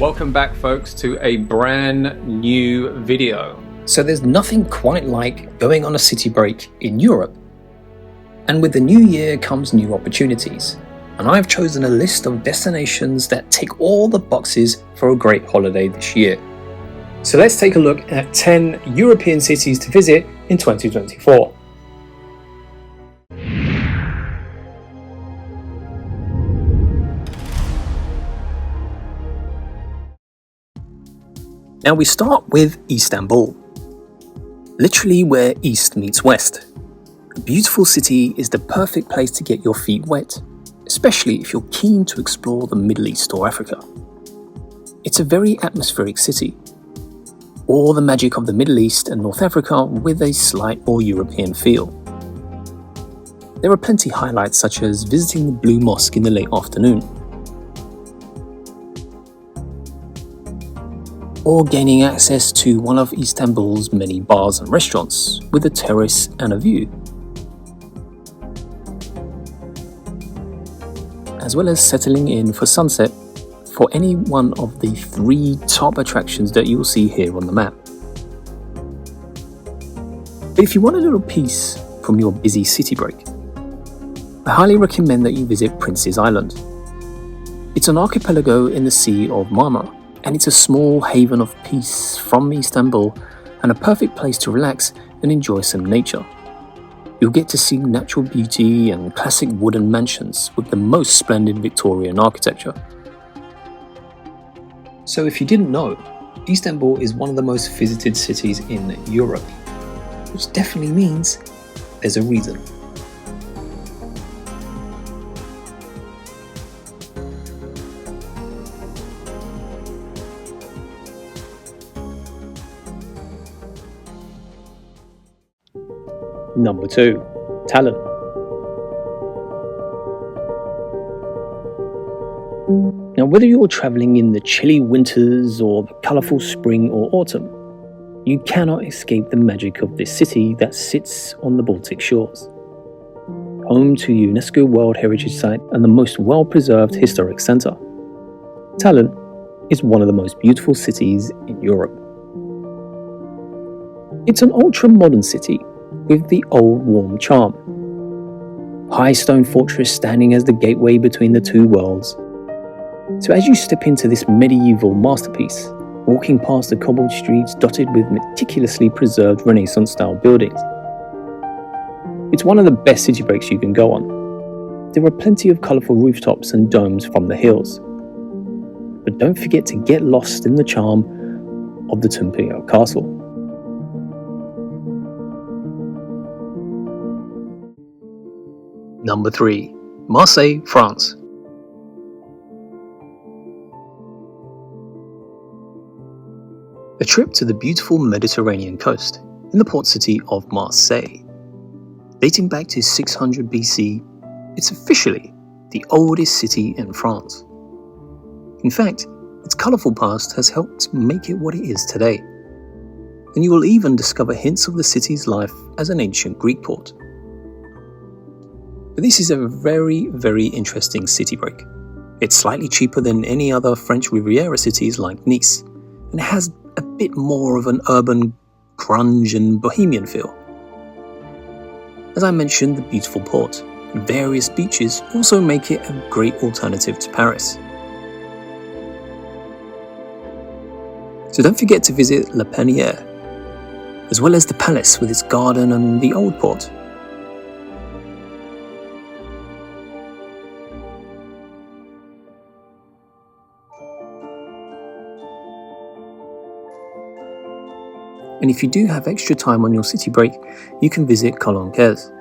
Welcome back, folks, to a brand new video. So there's nothing quite like going on a city break in Europe. And with the new year comes new opportunities. And I've chosen a list of destinations that tick all the boxes for a great holiday this year. So let's take a look at 10 European cities to visit in 2024. Now we start with Istanbul, literally where East meets West. A beautiful city is the perfect place to get your feet wet, especially if you're keen to explore the Middle East or Africa. It's a very atmospheric city, all the magic of the Middle East and North Africa with a slight more European feel. There are plenty highlights such as visiting the Blue Mosque in the late afternoon, or gaining access to one of Istanbul's many bars and restaurants with a terrace and a view, as well as settling in for sunset for any one of the 3 top attractions that you'll see here on the map. But if you want a little peace from your busy city break, I highly recommend that you visit Prince's Island. It's an archipelago in the Sea of Marmara, and it's a small haven of peace from Istanbul and a perfect place to relax and enjoy some nature. You'll get to see natural beauty and classic wooden mansions with the most splendid Victorian architecture. So if you didn't know, Istanbul is one of the most visited cities in Europe, which definitely means there's a reason. Number 2. Tallinn. Now, whether you're traveling in the chilly winters or the colourful spring or autumn, you cannot escape the magic of this city that sits on the Baltic shores. Home to UNESCO World Heritage Site and the most well-preserved historic centre, Tallinn is one of the most beautiful cities in Europe. It's an ultra-modern city with the old warm charm. High stone fortress standing as the gateway between the two worlds. So as you step into this medieval masterpiece, walking past the cobbled streets dotted with meticulously preserved Renaissance-style buildings, it's one of the best city breaks you can go on. There are plenty of colourful rooftops and domes from the hills. But don't forget to get lost in the charm of the Tumpio Castle. Number 3. Marseille, France. A trip to the beautiful Mediterranean coast in the port city of Marseille. Dating back to 600 BC, it's officially the oldest city in France. In fact, its colourful past has helped make it what it is today. And you will even discover hints of the city's life as an ancient Greek port. But this is a very, very interesting city break. It's slightly cheaper than any other French Riviera cities like Nice, and it has a bit more of an urban grunge and bohemian feel. As I mentioned, the beautiful port and various beaches also make it a great alternative to Paris. So don't forget to visit La Penière, as well as the palace with its garden and the old port. And if you do have extra time on your city break, you can visit Cologne-Quais,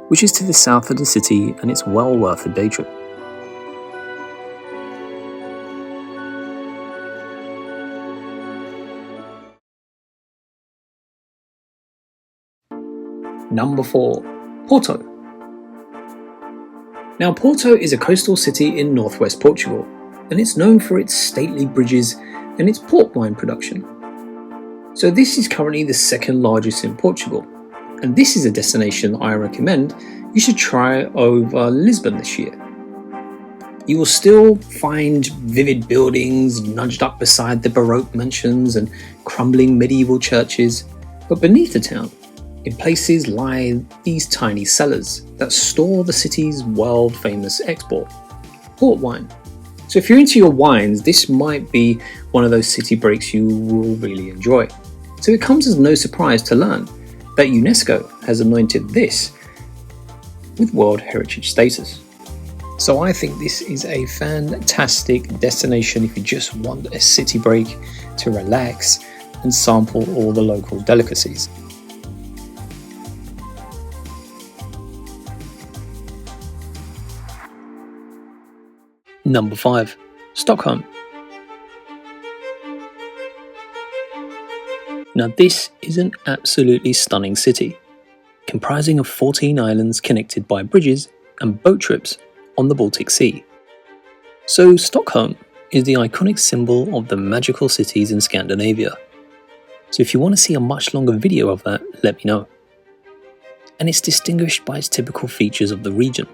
which is to the south of the city, and it's well worth a day trip. Number 4. Porto. Now, Porto is a coastal city in northwest Portugal, and it's known for its stately bridges and its port wine production. So this is currently the 2nd largest in Portugal, and this is a destination I recommend you should try over Lisbon this year. You will still find vivid buildings nudged up beside the Baroque mansions and crumbling medieval churches, but beneath the town, in places lie these tiny cellars that store the city's world-famous export, port wine. So if you're into your wines, this might be one of those city breaks you will really enjoy. So it comes as no surprise to learn that UNESCO has anointed this with World Heritage status. So I think this is a fantastic destination if you just want a city break to relax and sample all the local delicacies. Number 5. Stockholm. Now this is an absolutely stunning city, comprising of 14 islands connected by bridges and boat trips on the Baltic Sea. So Stockholm is the iconic symbol of the magical cities in Scandinavia. So if you want to see a much longer video of that, let me know. And it's distinguished by its typical features of the region.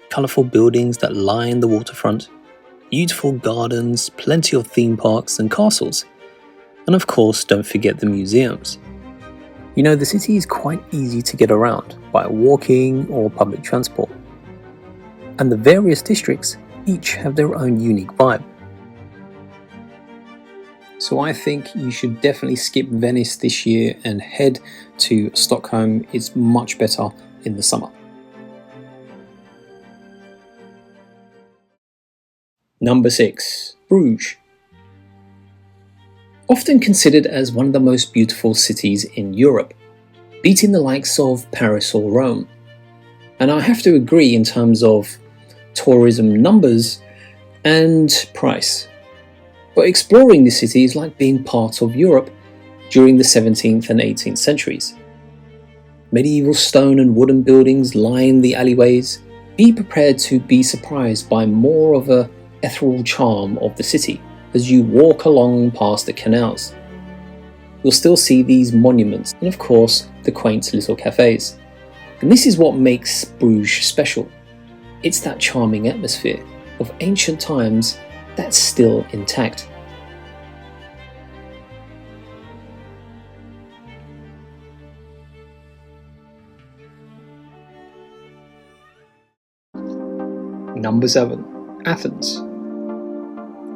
Colourful buildings that line the waterfront, beautiful gardens, plenty of theme parks and castles, and of course don't forget the museums. You know, the city is quite easy to get around by walking or public transport, and the various districts each have their own unique vibe. So I think you should definitely skip Venice this year and head to Stockholm. It's much better in the summer. Number 6. Bruges. Often considered as one of the most beautiful cities in Europe, beating the likes of Paris or Rome. And I have to agree in terms of tourism numbers and price. But exploring the city is like being part of Europe during the 17th and 18th centuries. Medieval stone and wooden buildings line the alleyways. Be prepared to be surprised by more of a ethereal charm of the city as you walk along past the canals. You'll still see these monuments and of course the quaint little cafes. And this is what makes Bruges special. It's that charming atmosphere of ancient times that's still intact. Number 7. Athens.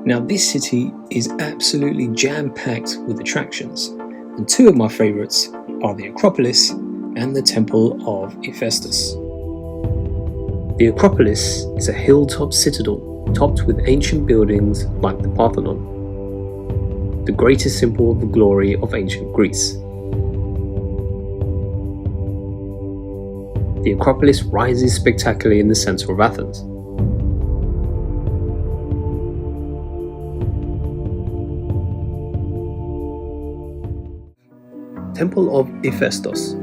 Now this city is absolutely jam-packed with attractions, and two of my favourites are the Acropolis and the Temple of Hephaestus. The Acropolis is a hilltop citadel topped with ancient buildings like the Parthenon, the greatest symbol of the glory of ancient Greece. The Acropolis rises spectacularly in the centre of Athens. Temple of Hephaestus.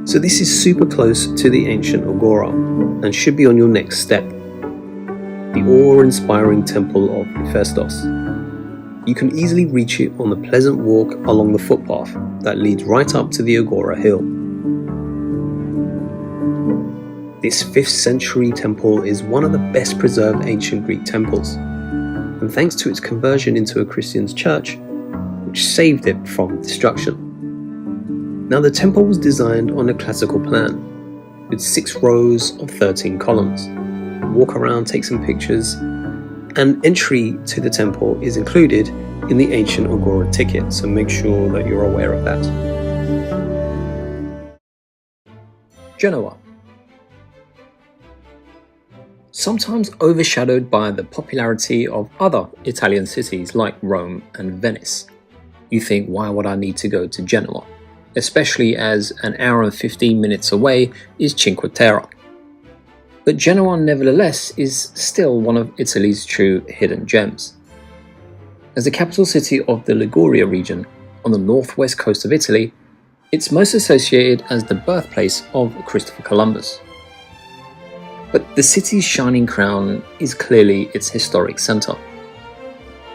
So this is super close to the ancient Agora and should be on your next step. The awe-inspiring Temple of Hephaestus. You can easily reach it on the pleasant walk along the footpath that leads right up to the Agora hill. This 5th century temple is one of the best preserved ancient Greek temples, and thanks to its conversion into a Christian church, which saved it from destruction. Now the temple was designed on a classical plan, with 6 rows of 13 columns. Walk around, take some pictures, and entry to the temple is included in the ancient Agora ticket, so make sure that you're aware of that. Genoa. Sometimes overshadowed by the popularity of other Italian cities like Rome and Venice. You think, why would I need to go to Genoa? Especially as an hour and 15 minutes away is Cinque Terre. But Genoa nevertheless is still one of Italy's true hidden gems. As the capital city of the Liguria region on the northwest coast of Italy, it's most associated as the birthplace of Christopher Columbus. But the city's shining crown is clearly its historic centre,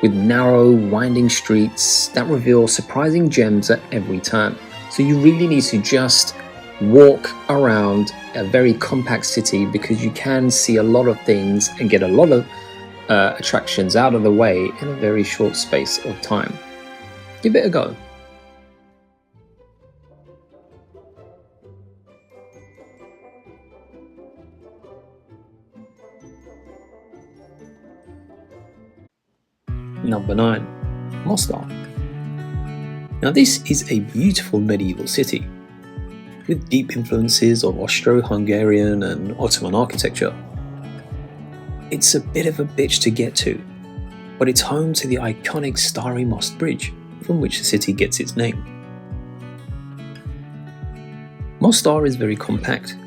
with narrow, winding streets that reveal surprising gems at every turn. So you really need to just walk around a very compact city because you can see a lot of things and get a lot of attractions out of the way in a very short space of time. Give it a go. Number 9. Mostar. Now this is a beautiful medieval city with deep influences of Austro-Hungarian and Ottoman architecture. It's a bit of a bitch to get to, but it's home to the iconic Stary Most Bridge, from which the city gets its name. Mostar is very compact,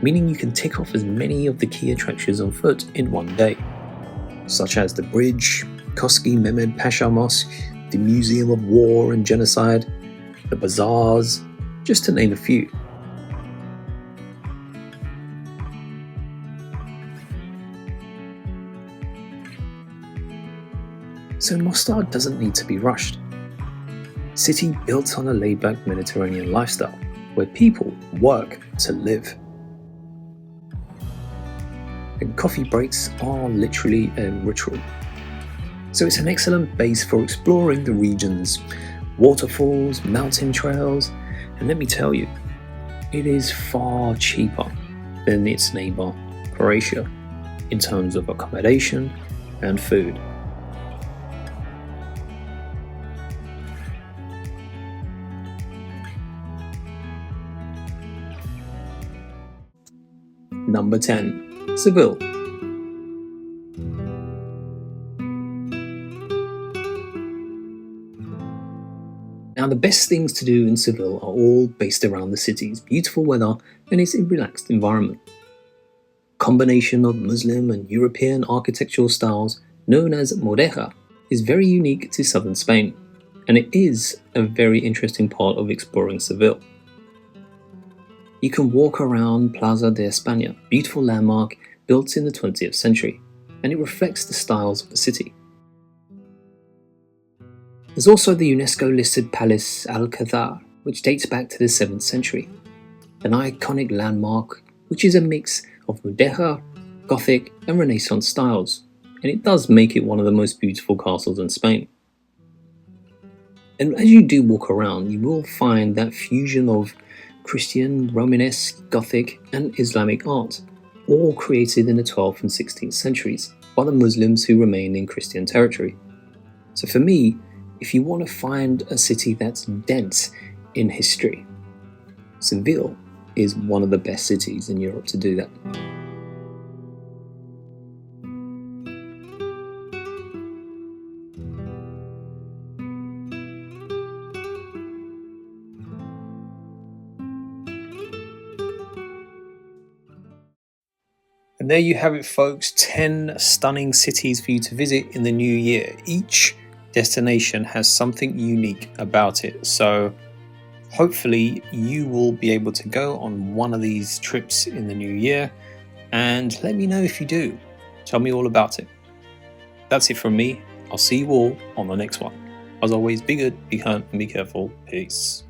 meaning you can tick off as many of the key attractions on foot in one day, such as the bridge, Koski Mehmed Pasha Mosque, the Museum of War and Genocide, the bazaars, just to name a few. So Mostar doesn't need to be rushed. City built on a laid-back Mediterranean lifestyle, where people work to live. And coffee breaks are literally a ritual. So it's an excellent base for exploring the region's waterfalls, mountain trails, and let me tell you, it is far cheaper than its neighbour Croatia in terms of accommodation and food. Number 10. Seville. Now the best things to do in Seville are all based around the city's beautiful weather and its relaxed environment. Combination of Muslim and European architectural styles known as Mudéjar is very unique to southern Spain, and it is a very interesting part of exploring Seville. You can walk around Plaza de España, a beautiful landmark built in the 20th century, and it reflects the styles of the city. There's also the UNESCO-listed Palace Alcázar, which dates back to the 7th century, an iconic landmark which is a mix of Mudéjar, Gothic and Renaissance styles, and it does make it one of the most beautiful castles in Spain. And as you do walk around, you will find that fusion of Christian, Romanesque, Gothic and Islamic art, all created in the 12th and 16th centuries by the Muslims who remained in Christian territory. So for me, if you want to find a city that's dense in history, Seville is one of the best cities in Europe to do that. And there you have it, folks, 10 stunning cities for you to visit in the new year. Each destination has something unique about it, so hopefully you will be able to go on one of these trips in the new year, and let me know if you do. Tell me all about it. That's it from me. I'll see you all on the next one. As always, be good, be kind, and be careful. Peace.